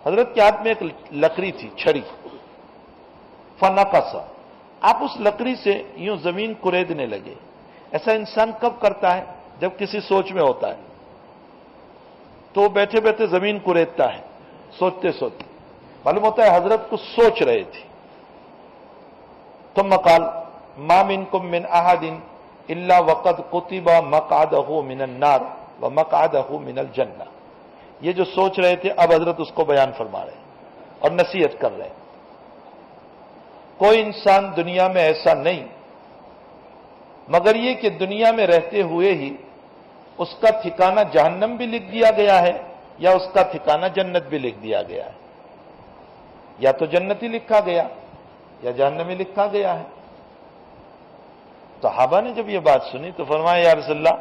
حضرت کے ہاتھ میں ایک لکڑی تھی، چھڑی، فنقص، آپ اس لکڑی سے یوں زمین کریدنے لگے۔ ایسا انسان کب کرتا ہے؟ جب کسی سوچ میں ہوتا ہے تو بیٹھے بیٹھے زمین کریدتا ہے، سوچتے سوچتے، معلوم ہوتا ہے حضرت کچھ سوچ رہے تھے۔ ثم قال ما منکم من احد الا وقد كتب مقعده من النار ومقعده من الجنہ۔ یہ جو سوچ رہے تھے اب حضرت اس کو بیان فرما رہے ہیں اور نصیحت کر رہے ہیں۔ کوئی انسان دنیا میں ایسا نہیں مگر یہ کہ دنیا میں رہتے ہوئے ہی اس کا ٹھکانہ جہنم بھی لکھ دیا گیا ہے یا اس کا ٹھکانہ جنت بھی لکھ دیا گیا ہے، یا تو جنتی لکھا گیا یا جہنمی لکھا گیا ہے۔ صحابہ نے جب یہ بات سنی تو فرمایا یا رسول اللہ،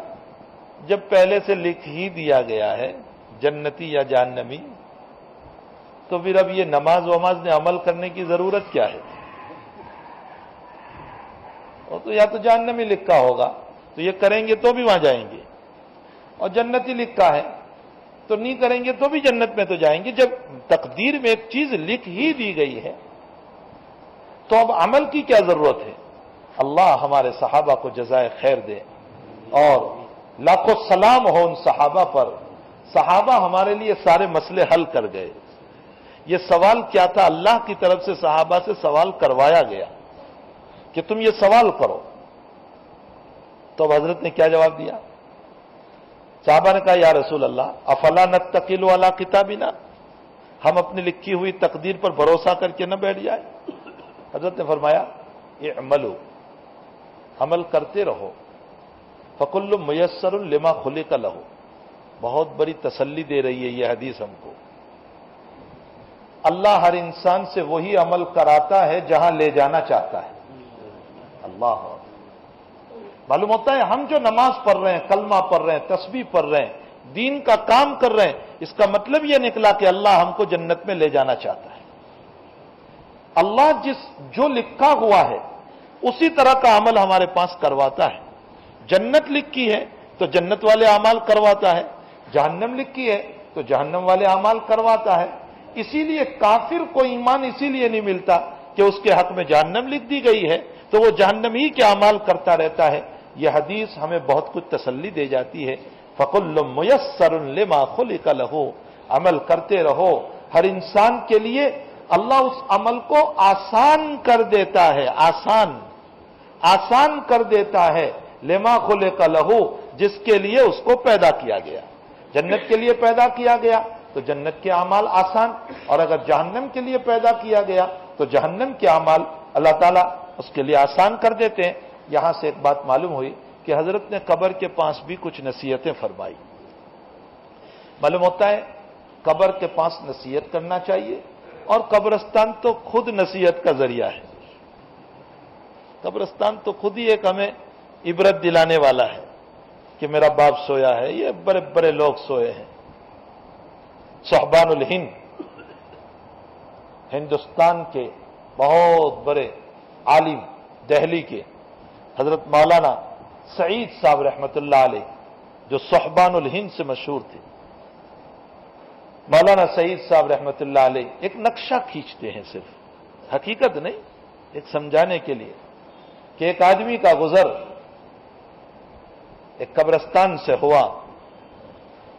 جب پہلے سے لکھ ہی دیا گیا ہے جنتی یا جہنمی تو پھر اب یہ نماز وماز نے عمل کرنے کی ضرورت کیا ہے؟ اور تو یا تو جہنمی لکھا ہوگا تو یہ کریں گے تو بھی وہاں جائیں گے، اور جنتی لکھا ہے تو نہیں کریں گے تو بھی جنت میں تو جائیں گے۔ جب تقدیر میں ایک چیز لکھ ہی دی گئی ہے تو اب عمل کی کیا ضرورت ہے؟ اللہ ہمارے صحابہ کو جزائے خیر دے اور لاکھوں سلام ہو ان صحابہ پر۔ صحابہ ہمارے لیے سارے مسئلے حل کر گئے۔ یہ سوال کیا تھا؟ اللہ کی طرف سے صحابہ سے سوال کروایا گیا کہ تم یہ سوال کرو، تو اب حضرت نے کیا جواب دیا؟ صحابہ نے کہا یا رسول اللہ افلا نتکل علی کتابنا، ہم اپنی لکھی ہوئی تقدیر پر بھروسہ کر کے نہ بیٹھ جائیں؟ حضرت نے فرمایا اعملوا، عمل کرتے رہو، فکل میسر لما خلق لہ۔ بہت بڑی تسلی دے رہی ہے یہ حدیث ہم کو۔ اللہ ہر انسان سے وہی عمل کراتا ہے جہاں لے جانا چاہتا ہے۔ اللہ، معلوم ہوتا ہے ہم جو نماز پڑھ رہے ہیں، کلمہ پڑھ رہے ہیں، تسبیح پڑھ رہے ہیں، دین کا کام کر رہے ہیں، اس کا مطلب یہ نکلا کہ اللہ ہم کو جنت میں لے جانا چاہتا ہے۔ اللہ جو لکھا ہوا ہے اسی طرح کا عمل ہمارے پاس کرواتا ہے۔ جنت لکھی ہے تو جنت والے اعمال کرواتا ہے، جہنم لکھی ہے تو جہنم والے اعمال کرواتا ہے۔ اسی لیے کافر کو ایمان اسی لیے نہیں ملتا کہ اس کے حق میں جہنم لکھ دی گئی ہے تو وہ جہنم ہی کے اعمال کرتا رہتا ہے۔ یہ حدیث ہمیں بہت کچھ تسلی دے جاتی ہے۔ فَكُلٌّ مُيَسَّرٌ لِمَا خُلِقَ لَهُ، عمل کرتے رہو۔ ہر انسان کے لیے اللہ اس عمل کو آسان کر دیتا ہے، آسان کر دیتا ہے، لما خلق لہ، جس کے لیے اس کو پیدا کیا گیا۔ جنت کے لیے پیدا کیا گیا تو جنت کے اعمال آسان، اور اگر جہنم کے لیے پیدا کیا گیا تو جہنم کے اعمال اللہ تعالیٰ اس کے لیے آسان کر دیتے ہیں۔ یہاں سے ایک بات معلوم ہوئی کہ حضرت نے قبر کے پاس بھی کچھ نصیحتیں فرمائی۔ معلوم ہوتا ہے قبر کے پاس نصیحت کرنا چاہیے، اور قبرستان تو خود نصیحت کا ذریعہ ہے۔ قبرستان تو خود ہی ایک ہمیں عبرت دلانے والا ہے کہ میرا باپ سویا ہے، یہ بڑے بڑے لوگ سوئے ہیں۔ صحبان الہند، ہندوستان کے بہت بڑے عالم، دہلی کے حضرت مولانا سعید صاحب رحمۃ اللہ علیہ، جو صحبان الہند سے مشہور تھے۔ مولانا سعید صاحب رحمۃ اللہ علیہ ایک نقشہ کھینچتے ہیں، صرف حقیقت نہیں، ایک سمجھانے کے لیے کہ ایک آدمی کا گزر ایک قبرستان سے ہوا،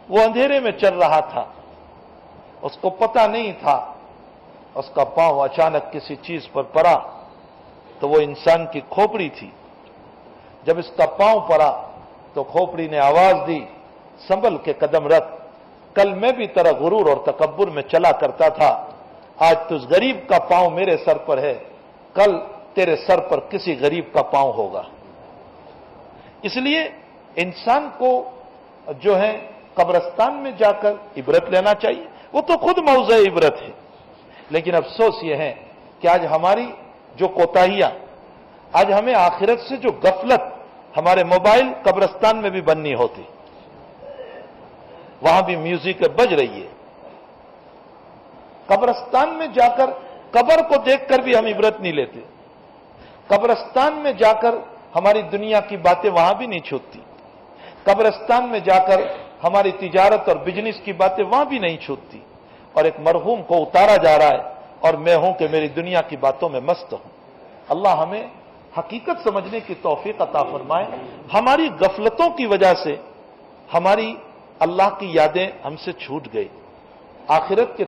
وہ اندھیرے میں چل رہا تھا، اس کو پتہ نہیں تھا، اس کا پاؤں اچانک کسی چیز پر پڑا تو وہ انسان کی کھوپڑی تھی۔ جب اس کا پاؤں پڑا تو کھوپڑی نے آواز دی سنبھل کے قدم رکھ، کل میں بھی تیرا غرور اور تکبر میں چلا کرتا تھا، آج تجھ غریب کا پاؤں میرے سر پر ہے، کل تیرے سر پر کسی غریب کا پاؤں ہوگا۔ اس لیے انسان کو جو ہے قبرستان میں جا کر عبرت لینا چاہیے، وہ تو خود موضع عبرت ہے۔ لیکن افسوس یہ ہے کہ آج ہماری جو کوتاہیاں، آج ہمیں آخرت سے جو غفلت، ہمارے موبائل قبرستان میں بھی بند نہیں ہوتی، وہاں بھی میوزک بج رہی ہے۔ قبرستان میں جا کر قبر کو دیکھ کر بھی ہم عبرت نہیں لیتے، قبرستان میں جا کر ہماری دنیا کی باتیں وہاں بھی نہیں چھوٹتی، قبرستان میں جا کر ہماری تجارت اور بزنس کی باتیں وہاں بھی نہیں چھوٹتی، اور ایک مرحوم کو اتارا جا رہا ہے اور میں ہوں کہ میری دنیا کی باتوں میں مست ہوں۔ اللہ ہمیں حقیقت سمجھنے کی توفیق عطا فرمائے۔ ہماری غفلتوں کی وجہ سے ہماری اللہ کی یادیں ہم سے چھوٹ گئی۔ آخرت کے